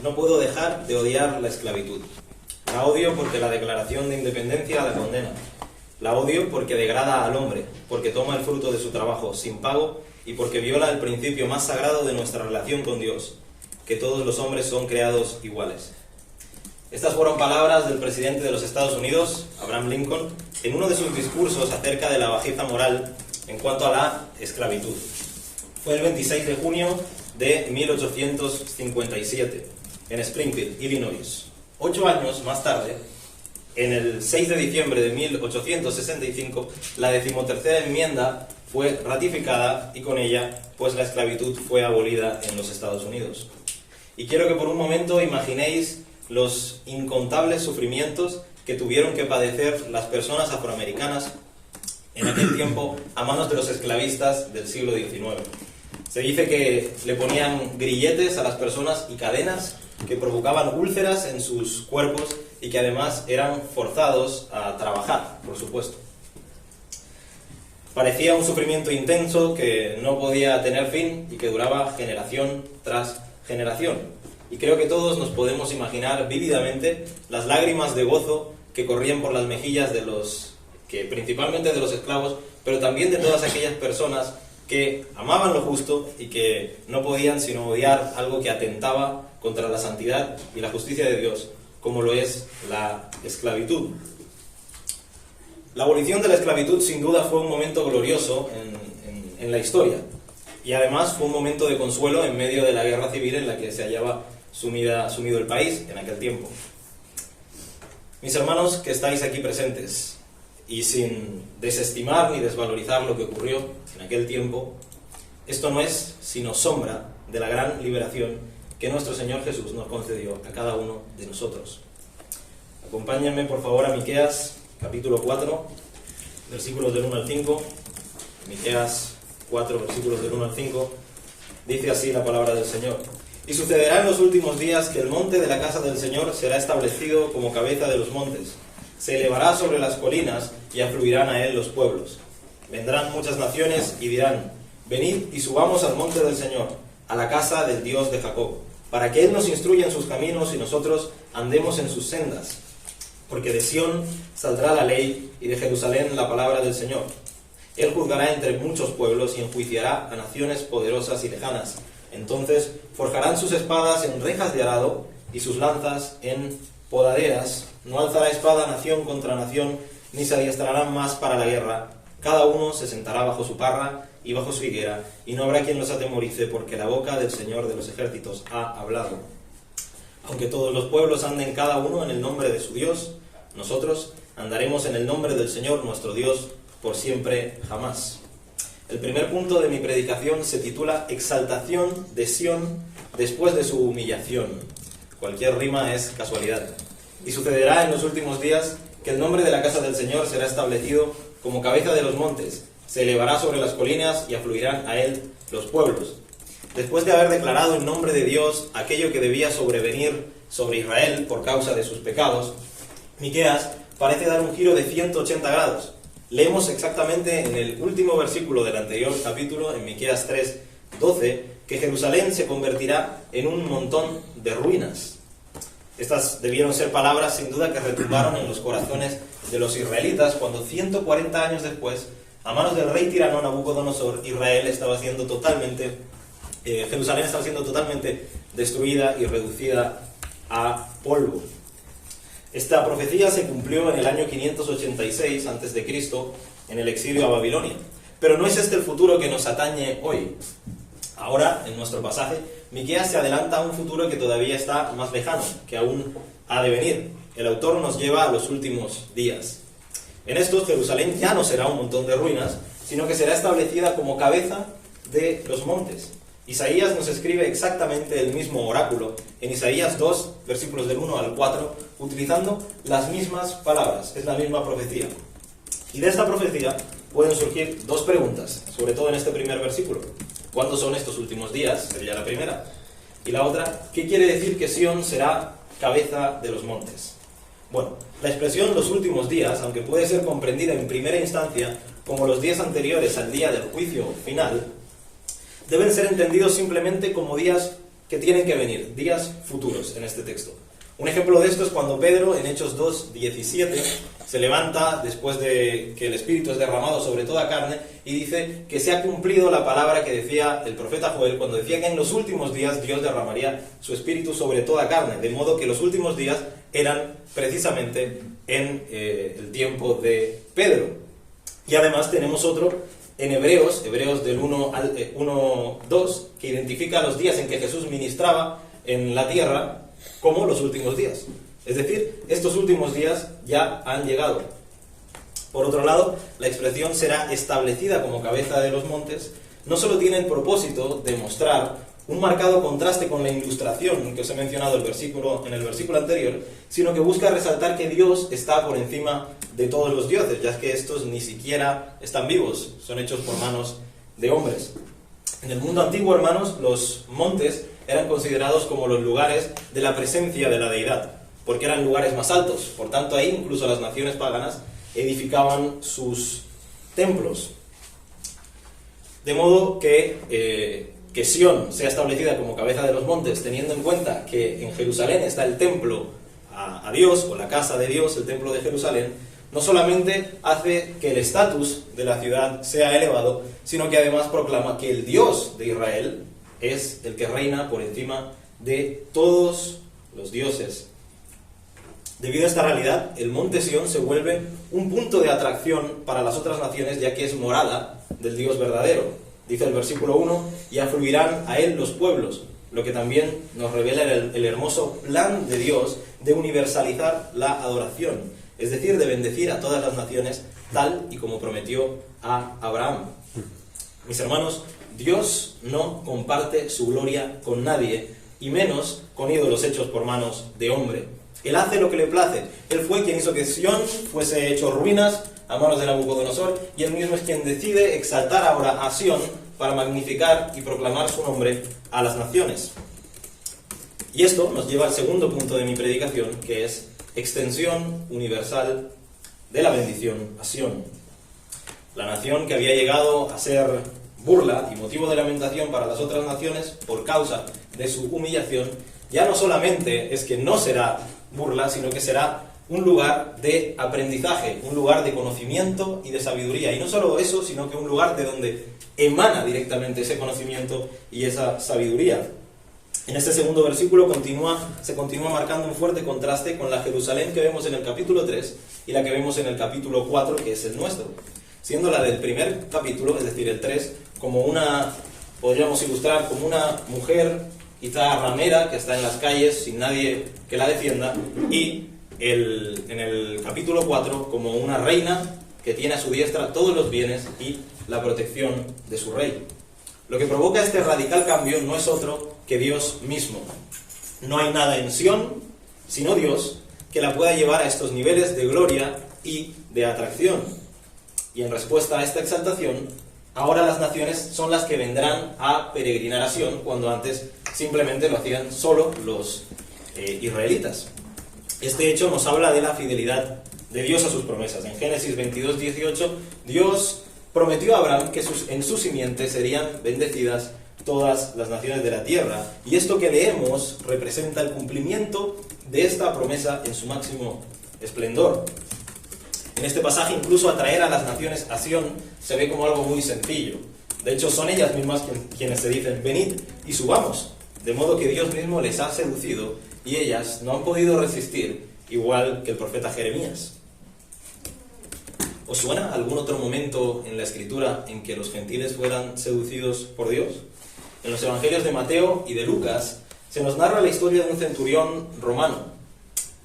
No puedo dejar de odiar la esclavitud. La odio porque la Declaración de Independencia la condena. La odio porque degrada al hombre, porque toma el fruto de su trabajo sin pago y porque viola el principio más sagrado de nuestra relación con Dios, que todos los hombres son creados iguales. Estas fueron palabras del presidente de los Estados Unidos, Abraham Lincoln, en uno de sus discursos acerca de la bajeza moral en cuanto a la esclavitud. Fue el 26 de junio de 1857, en Springfield, Illinois. 8 años más tarde, en el 6 de diciembre de 1865, la 13ª enmienda fue ratificada y con ella, pues la esclavitud fue abolida en los Estados Unidos. Y quiero que por un momento imaginéis los incontables sufrimientos que tuvieron que padecer las personas afroamericanas en aquel tiempo a manos de los esclavistas del siglo XIX. Se dice que le ponían grilletes a las personas y cadenas que provocaban úlceras en sus cuerpos y que además eran forzados a trabajar, por supuesto. Parecía un sufrimiento intenso que no podía tener fin y que duraba generación tras generación. Y creo que todos nos podemos imaginar vívidamente las lágrimas de gozo que corrían por las mejillas principalmente de los esclavos, pero también de todas aquellas personas que amaban lo justo y que no podían sino odiar algo que atentaba contra la santidad y la justicia de Dios, como lo es la esclavitud. La abolición de la esclavitud sin duda fue un momento glorioso en la historia, y además fue un momento de consuelo en medio de la guerra civil en la que se hallaba sumido el país en aquel tiempo. Mis hermanos que estáis aquí presentes, y sin desestimar ni desvalorizar lo que ocurrió en aquel tiempo, esto no es sino sombra de la gran liberación que nuestro Señor Jesús nos concedió a cada uno de nosotros. Acompáñenme por favor a Miqueas, capítulo 4, versículos del 1 al 5. Miqueas 4, versículos del 1 al 5. Dice así la palabra del Señor. Y sucederá en los últimos días que el monte de la casa del Señor será establecido como cabeza de los montes. Se elevará sobre las colinas y afluirán a él los pueblos. Vendrán muchas naciones y dirán: venid y subamos al monte del Señor, a la casa del Dios de Jacob, para que él nos instruya en sus caminos y nosotros andemos en sus sendas. Porque de Sión saldrá la ley y de Jerusalén la palabra del Señor. Él juzgará entre muchos pueblos y enjuiciará a naciones poderosas y lejanas. Entonces forjarán sus espadas en rejas de arado y sus lanzas en podaderas. No alzará espada nación contra nación, ni se adiestrarán más para la guerra. Cada uno se sentará bajo su parra y bajo su higuera, y no habrá quien los atemorice, porque la boca del Señor de los ejércitos ha hablado. Aunque todos los pueblos anden cada uno en el nombre de su Dios, nosotros andaremos en el nombre del Señor nuestro Dios por siempre jamás. El primer punto de mi predicación se titula Exaltación de Sión después de su humillación. Cualquier rima es casualidad. Y sucederá en los últimos días que el nombre de la casa del Señor será establecido como cabeza de los montes. Se elevará sobre las colinas y afluirán a él los pueblos. Después de haber declarado en nombre de Dios aquello que debía sobrevenir sobre Israel por causa de sus pecados, Miqueas parece dar un giro de 180 grados. Leemos exactamente en el último versículo del anterior capítulo, en Miqueas 3:12, que Jerusalén se convertirá en un montón de ruinas. Estas debieron ser palabras sin duda que retumbaron en los corazones de los israelitas cuando 140 años después, a manos del rey tirano Nabucodonosor, Jerusalén estaba siendo totalmente destruida y reducida a polvo. Esta profecía se cumplió en el año 586 a.C., en el exilio a Babilonia. Pero no es este el futuro que nos atañe hoy. Ahora, en nuestro pasaje, Miqueas se adelanta a un futuro que todavía está más lejano, que aún ha de venir. El autor nos lleva a los últimos días. En estos, Jerusalén ya no será un montón de ruinas, sino que será establecida como cabeza de los montes. Isaías nos escribe exactamente el mismo oráculo en Isaías 2, versículos del 1 al 4, utilizando las mismas palabras, es la misma profecía. Y de esta profecía pueden surgir dos preguntas, sobre todo en este primer versículo. ¿Cuándo son estos últimos días? Sería la primera. Y la otra, ¿qué quiere decir que Sión será cabeza de los montes? Bueno, la expresión los últimos días, aunque puede ser comprendida en primera instancia como los días anteriores al día del juicio final, deben ser entendidos simplemente como días que tienen que venir, días futuros en este texto. Un ejemplo de esto es cuando Pedro, en Hechos 2:17, se levanta después de que el Espíritu es derramado sobre toda carne y dice que se ha cumplido la palabra que decía el profeta Joel cuando decía que en los últimos días Dios derramaría su Espíritu sobre toda carne, de modo que los últimos días eran precisamente en el tiempo de Pedro. Y además tenemos otro en Hebreos del 1:2, que identifica los días en que Jesús ministraba en la tierra como los últimos días. Es decir, estos últimos días ya han llegado. Por otro lado, la expresión será establecida como cabeza de los montes no solo tiene el propósito de mostrar un marcado contraste con la ilustración que os he mencionado en el versículo anterior, sino que busca resaltar que Dios está por encima de todos los dioses, ya que estos ni siquiera están vivos, son hechos por manos de hombres. En el mundo antiguo, hermanos, los montes eran considerados como los lugares de la presencia de la deidad, porque eran lugares más altos. Por tanto, ahí incluso las naciones paganas edificaban sus templos. De modo que Sión sea establecida como cabeza de los montes, teniendo en cuenta que en Jerusalén está el templo a Dios, o la casa de Dios, el templo de Jerusalén, no solamente hace que el estatus de la ciudad sea elevado, sino que además proclama que el Dios de Israel es el que reina por encima de todos los dioses. Debido a esta realidad, el monte Sión se vuelve un punto de atracción para las otras naciones, ya que es morada del Dios verdadero. Dice el versículo 1, y afluirán a él los pueblos, lo que también nos revela el hermoso plan de Dios de universalizar la adoración, es decir, de bendecir a todas las naciones, tal y como prometió a Abraham. Mis hermanos, Dios no comparte su gloria con nadie, y menos con ídolos hechos por manos de hombre. Él hace lo que le place. Él fue quien hizo que Sión fuese hecho ruinas a manos de Nabucodonosor, y él mismo es quien decide exaltar ahora a Sión para magnificar y proclamar su nombre a las naciones. Y esto nos lleva al segundo punto de mi predicación, que es extensión universal de la bendición a Sión. La nación que había llegado a ser burla y motivo de lamentación para las otras naciones por causa de su humillación, ya no solamente es que no será burla, sino que será un lugar de aprendizaje, un lugar de conocimiento y de sabiduría. Y no solo eso, sino que un lugar de donde emana directamente ese conocimiento y esa sabiduría. En este segundo versículo se continúa marcando un fuerte contraste con la Jerusalén que vemos en el capítulo 3 y la que vemos en el capítulo 4, que es el nuestro. Siendo la del primer capítulo, es decir, el 3, podríamos ilustrar como una mujer quizá ramera que está en las calles sin nadie que la defienda, y en el capítulo 4 como una reina que tiene a su diestra todos los bienes y la protección de su rey. Lo que provoca este radical cambio no es otro que Dios mismo. No hay nada en Sión, sino Dios, que la pueda llevar a estos niveles de gloria y de atracción. Y en respuesta a esta exaltación, ahora las naciones son las que vendrán a peregrinar a Sión, cuando antes simplemente lo hacían solo los israelitas. Este hecho nos habla de la fidelidad de Dios a sus promesas. En Génesis 22:18, Dios prometió a Abraham que en su simiente serían bendecidas todas las naciones de la tierra. Y esto que leemos representa el cumplimiento de esta promesa en su máximo esplendor. En este pasaje, incluso atraer a las naciones a Sión se ve como algo muy sencillo. De hecho, son ellas mismas quienes se dicen, venid y subamos. De modo que Dios mismo les ha seducido y ellas no han podido resistir, igual que el profeta Jeremías. ¿Os suena algún otro momento en la Escritura en que los gentiles fueran seducidos por Dios? En los evangelios de Mateo y de Lucas se nos narra la historia de un centurión romano.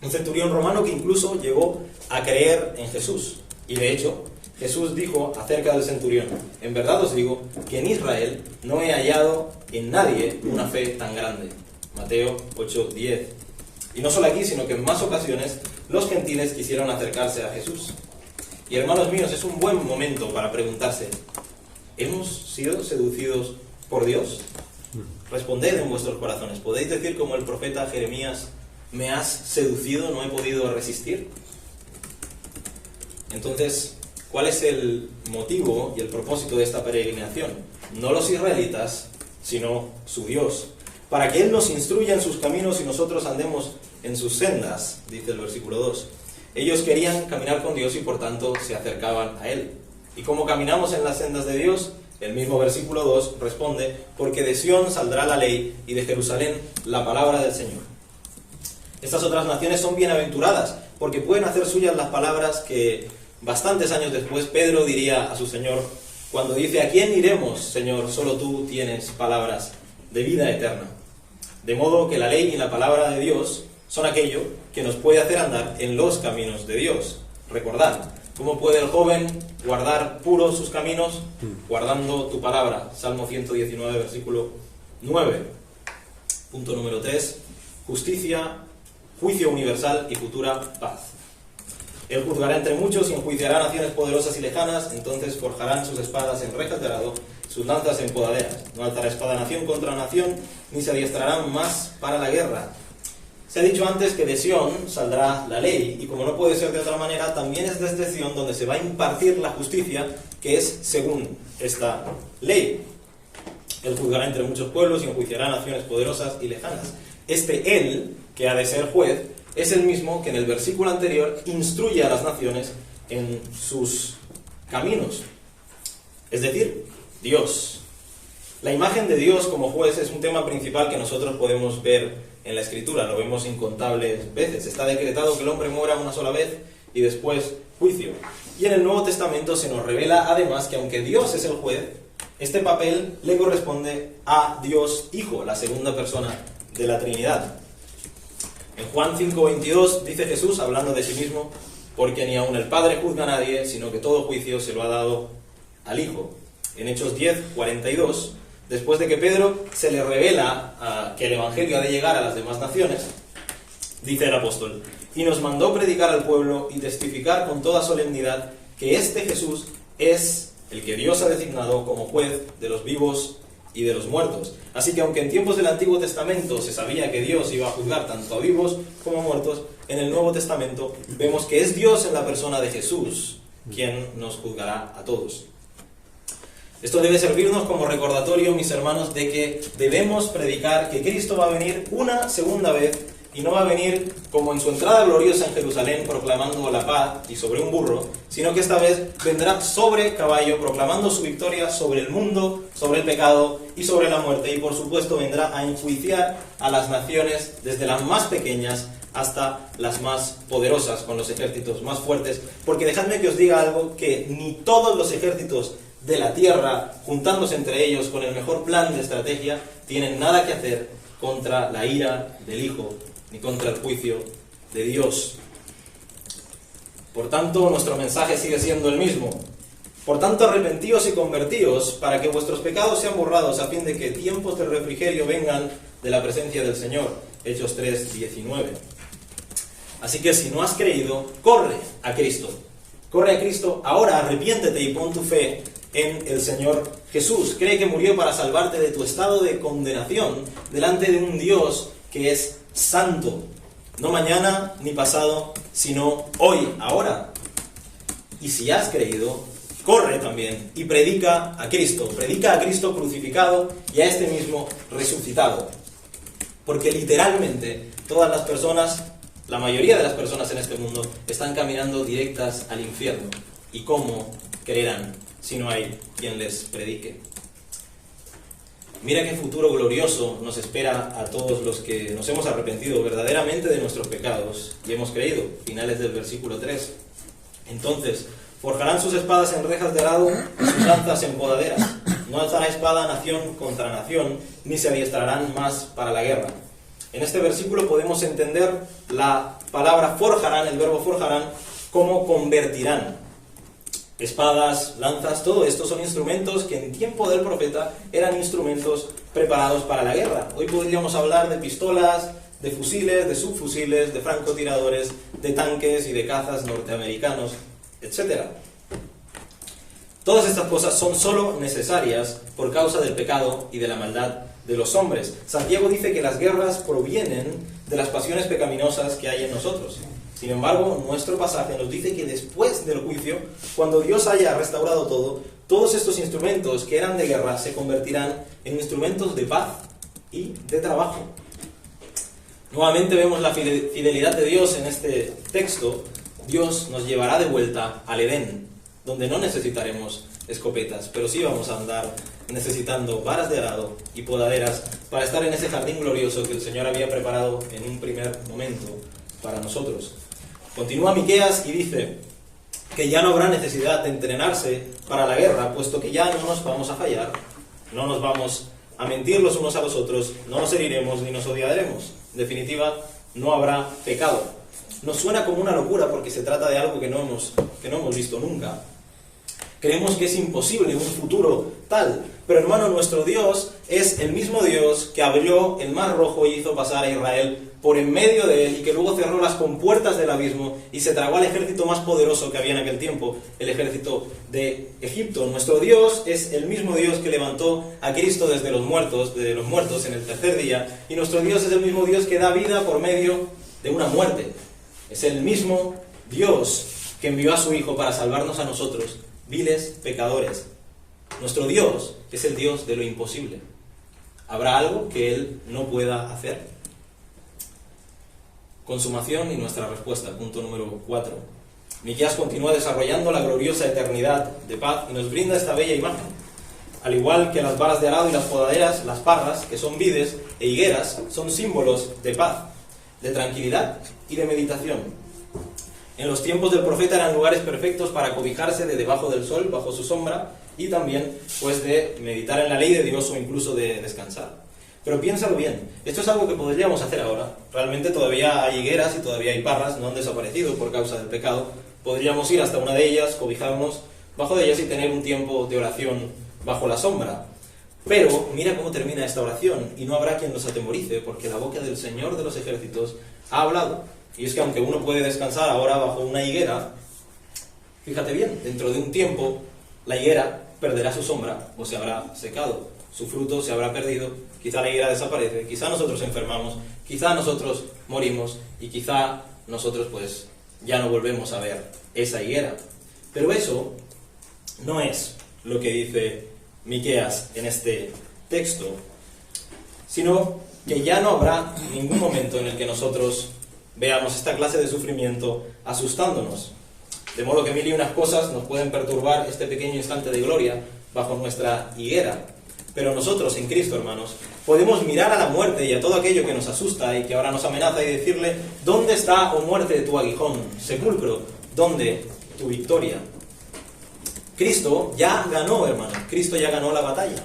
Un centurión romano que incluso llegó a creer en Jesús. Y de hecho, Jesús dijo acerca del centurión, en verdad os digo que en Israel no he hallado en nadie una fe tan grande. Mateo 8:10. Y no solo aquí, sino que en más ocasiones los gentiles quisieron acercarse a Jesús. Y hermanos míos, es un buen momento para preguntarse, ¿hemos sido seducidos por Dios? Responded en vuestros corazones. ¿Podéis decir como el profeta Jeremías, me has seducido, no he podido resistir? Entonces, ¿cuál es el motivo y el propósito de esta peregrinación? No los israelitas, sino su Dios. para que Él nos instruya en sus caminos y nosotros andemos en sus sendas, dice el versículo 2. Ellos querían caminar con Dios y por tanto se acercaban a Él. ¿Y cómo caminamos en las sendas de Dios? El mismo versículo 2 responde, porque de Sión saldrá la ley y de Jerusalén la palabra del Señor. Estas otras naciones son bienaventuradas, porque pueden hacer suyas las palabras que bastantes años después Pedro diría a su Señor, cuando dice, ¿a quién iremos, Señor? Solo tú tienes palabras de vida eterna. De modo que la ley y la palabra de Dios son aquello que nos puede hacer andar en los caminos de Dios. Recordad, ¿cómo puede el joven guardar puros sus caminos? Guardando tu palabra. Salmo 119, versículo 9. Punto número 3. Justicia, juicio universal y futura paz. Él juzgará entre muchos y enjuiciará naciones poderosas y lejanas, entonces forjarán sus espadas en rejas de arado, sus lanzas en podaderas. No alzará espada nación contra nación, ni se adiestrarán más para la guerra. Se ha dicho antes que de Sión saldrá la ley, y como no puede ser de otra manera, también es desde Sión donde se va a impartir la justicia, que es según esta ley. Él juzgará entre muchos pueblos y enjuiciará naciones poderosas y lejanas. Este Él, que ha de ser juez, es el mismo que en el versículo anterior instruye a las naciones en sus caminos. Es decir, Dios. La imagen de Dios como juez es un tema principal que nosotros podemos ver en la Escritura, lo vemos incontables veces. Está decretado que el hombre muera una sola vez y después juicio. Y en el Nuevo Testamento se nos revela además que aunque Dios es el juez, este papel le corresponde a Dios Hijo, la segunda persona de la Trinidad. En Juan 5:22 dice Jesús, hablando de sí mismo, porque ni aun el Padre juzga a nadie, sino que todo juicio se lo ha dado al Hijo. En Hechos 10:42, después de que Pedro se le revela que el Evangelio ha de llegar a las demás naciones, dice el apóstol, y nos mandó predicar al pueblo y testificar con toda solemnidad que este Jesús es el que Dios ha designado como juez de los vivos y de los muertos. Así que aunque en tiempos del Antiguo Testamento se sabía que Dios iba a juzgar tanto a vivos como a muertos, en el Nuevo Testamento vemos que es Dios en la persona de Jesús quien nos juzgará a todos. Esto debe servirnos como recordatorio, mis hermanos, de que debemos predicar que Cristo va a venir una segunda vez y no va a venir como en su entrada gloriosa en Jerusalén proclamando la paz y sobre un burro, sino que esta vez vendrá sobre caballo proclamando su victoria sobre el mundo, sobre el pecado y sobre la muerte, y por supuesto vendrá a enjuiciar a las naciones desde las más pequeñas hasta las más poderosas, con los ejércitos más fuertes, porque dejadme que os diga algo, que ni todos los ejércitos de la tierra, juntándose entre ellos con el mejor plan de estrategia, tienen nada que hacer contra la ira del Hijo, ni contra el juicio de Dios. Por tanto, nuestro mensaje sigue siendo el mismo. Por tanto, arrepentíos y convertíos, para que vuestros pecados sean borrados, a fin de que tiempos de refrigerio vengan de la presencia del Señor. Hechos 3:19. Así que si no has creído, corre a Cristo. Corre a Cristo, ahora arrepiéntete y pon tu fe en el Señor Jesús. Cree que murió para salvarte de tu estado de condenación delante de un Dios que es santo. No mañana ni pasado, sino hoy, ahora. Y si has creído, corre también y predica a Cristo. Predica a Cristo crucificado y a este mismo resucitado. Porque literalmente todas las personas, la mayoría de las personas en este mundo, están caminando directas al infierno. ¿Y cómo creerán si no hay quien les predique? Mira qué futuro glorioso nos espera a todos los que nos hemos arrepentido verdaderamente de nuestros pecados y hemos creído. Finales del versículo 3. Entonces, forjarán sus espadas en rejas de arado y sus lanzas en podaderas. No alzará espada nación contra nación, ni se adiestrarán más para la guerra. En este versículo podemos entender la palabra forjarán, el verbo forjarán, como convertirán. Espadas, lanzas, todo esto son instrumentos que en tiempo del profeta eran instrumentos preparados para la guerra. Hoy podríamos hablar de pistolas, de fusiles, de subfusiles, de francotiradores, de tanques y de cazas norteamericanos, etc. Todas estas cosas son solo necesarias por causa del pecado y de la maldad de los hombres. Santiago dice que las guerras provienen de las pasiones pecaminosas que hay en nosotros. Sin embargo, nuestro pasaje nos dice que después del juicio, cuando Dios haya restaurado todo, todos estos instrumentos que eran de guerra se convertirán en instrumentos de paz. y de trabajo. Nuevamente vemos la fidelidad de Dios en este texto. Dios nos llevará de vuelta al Edén, donde no necesitaremos escopetas, pero sí vamos a andar necesitando varas de arado y podaderas para estar en ese jardín glorioso que el Señor había preparado en un primer momento para nosotros. Continúa Miqueas y dice que ya no habrá necesidad de entrenarse para la guerra, puesto que ya no nos vamos a fallar, no nos vamos a mentir los unos a los otros, no nos heriremos ni nos odiaremos. En definitiva, no habrá pecado. Nos suena como una locura porque se trata de algo que no hemos visto nunca. Creemos que es imposible un futuro tal, pero hermano, nuestro Dios es el mismo Dios que abrió el Mar Rojo y hizo pasar a Israel por en medio de él y que luego cerró las compuertas del abismo y se tragó al ejército más poderoso que había en aquel tiempo, el ejército de Egipto. Nuestro Dios es el mismo Dios que levantó a Cristo desde los muertos en el tercer día, y nuestro Dios es el mismo Dios que da vida por medio de una muerte. Es el mismo Dios que envió a su Hijo para salvarnos a nosotros, viles pecadores. Nuestro Dios es el Dios de lo imposible. ¿Habrá algo que Él no pueda hacer? Consumación y nuestra respuesta, punto número 4. Miqueas continúa desarrollando la gloriosa eternidad de paz y nos brinda esta bella imagen. Al igual que las varas de arado y las podaderas, las parras, que son vides e higueras, son símbolos de paz, de tranquilidad y de meditación. En los tiempos del profeta eran lugares perfectos para cobijarse de debajo del sol, bajo su sombra, y también pues de meditar en la ley de Dios o incluso de descansar. Pero piénsalo bien, esto es algo que podríamos hacer ahora. Realmente todavía hay higueras y todavía hay parras, no han desaparecido por causa del pecado. Podríamos ir hasta una de ellas, cobijarnos bajo de ellas y tener un tiempo de oración bajo la sombra. Pero mira cómo termina esta oración, y no habrá quien nos atemorice, porque la boca del Señor de los ejércitos ha hablado. Y es que aunque uno puede descansar ahora bajo una higuera, fíjate bien, dentro de un tiempo la higuera perderá su sombra o se habrá secado, su fruto se habrá perdido, quizá la higuera desaparece, quizá nosotros enfermamos, quizá nosotros morimos y quizá nosotros pues ya no volvemos a ver esa higuera. Pero eso no es lo que dice Miqueas en este texto, sino que ya no habrá ningún momento en el que nosotros veamos esta clase de sufrimiento asustándonos. De modo que mil y unas cosas nos pueden perturbar este pequeño instante de gloria bajo nuestra higuera. Pero nosotros en Cristo, hermanos, podemos mirar a la muerte y a todo aquello que nos asusta y que ahora nos amenaza y decirle: ¿dónde está, oh muerte, tu aguijón? Sepulcro, ¿dónde tu victoria? Cristo ya ganó, hermanos. Cristo ya ganó la batalla.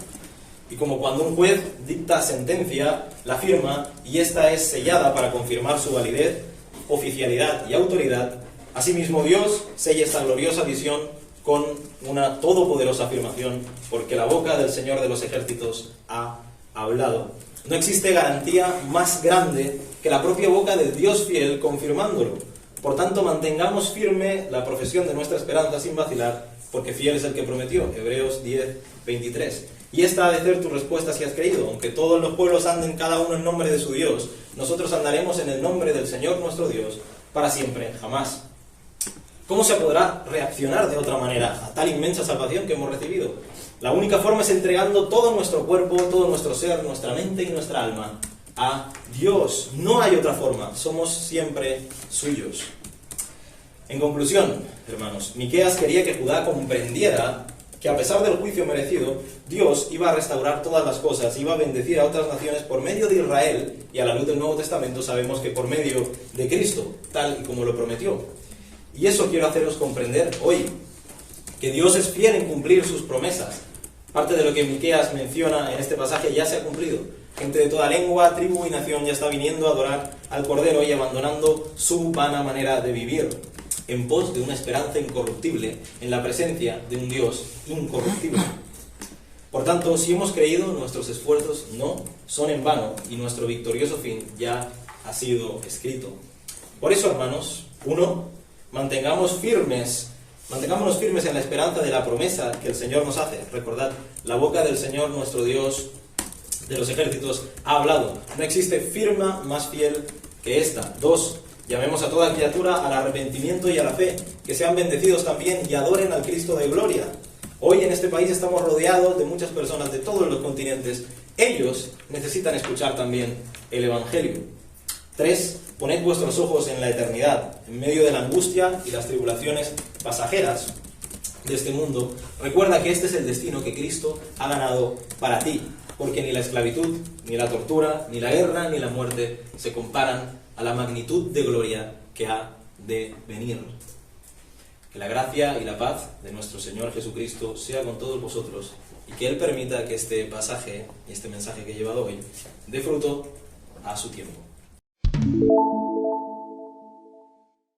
Y como cuando un juez dicta sentencia, la firma, y esta es sellada para confirmar su validez, oficialidad y autoridad, asimismo Dios sella esta gloriosa visión con una todopoderosa afirmación, porque la boca del Señor de los ejércitos ha hablado. No existe garantía más grande que la propia boca del Dios fiel confirmándolo. Por tanto, mantengamos firme la profesión de nuestra esperanza sin vacilar, porque fiel es el que prometió. Hebreos 10, 23. Y esta ha de ser tu respuesta si has creído. Aunque todos los pueblos anden cada uno en nombre de su Dios, nosotros andaremos en el nombre del Señor nuestro Dios para siempre, jamás. ¿Cómo se podrá reaccionar de otra manera a tal inmensa salvación que hemos recibido? La única forma es entregando todo nuestro cuerpo, todo nuestro ser, nuestra mente y nuestra alma a Dios. No hay otra forma. Somos siempre suyos. En conclusión, hermanos, Miqueas quería que Judá comprendiera que a pesar del juicio merecido, Dios iba a restaurar todas las cosas, iba a bendecir a otras naciones por medio de Israel, y a la luz del Nuevo Testamento sabemos que por medio de Cristo, tal y como lo prometió. Y eso quiero haceros comprender hoy, que Dios es fiel en cumplir sus promesas. Parte de lo que Miqueas menciona en este pasaje ya se ha cumplido. Gente de toda lengua, tribu y nación ya está viniendo a adorar al Cordero y abandonando su vana manera de vivir, en pos de una esperanza incorruptible en la presencia de un Dios incorruptible. Por tanto, si hemos creído, nuestros esfuerzos no son en vano y nuestro victorioso fin ya ha sido escrito. Por eso, hermanos, 1. Mantengámonos firmes en la esperanza de la promesa que el Señor nos hace. Recordad, la boca del Señor nuestro Dios de los ejércitos ha hablado. No existe firma más fiel que esta. 2. Llamemos a toda criatura al arrepentimiento y a la fe, que sean bendecidos también y adoren al Cristo de gloria. Hoy en este país estamos rodeados de muchas personas de todos los continentes Ellos necesitan escuchar también el Evangelio. 3. Poned vuestros ojos en la eternidad, en medio de la angustia y las tribulaciones pasajeras de este mundo. Recuerda que este es el destino que Cristo ha ganado para ti, porque ni la esclavitud, ni la tortura, ni la guerra, ni la muerte se comparan a la magnitud de gloria que ha de venir. Que la gracia y la paz de nuestro Señor Jesucristo sea con todos vosotros y que Él permita que este pasaje y este mensaje que he llevado hoy dé fruto a su tiempo.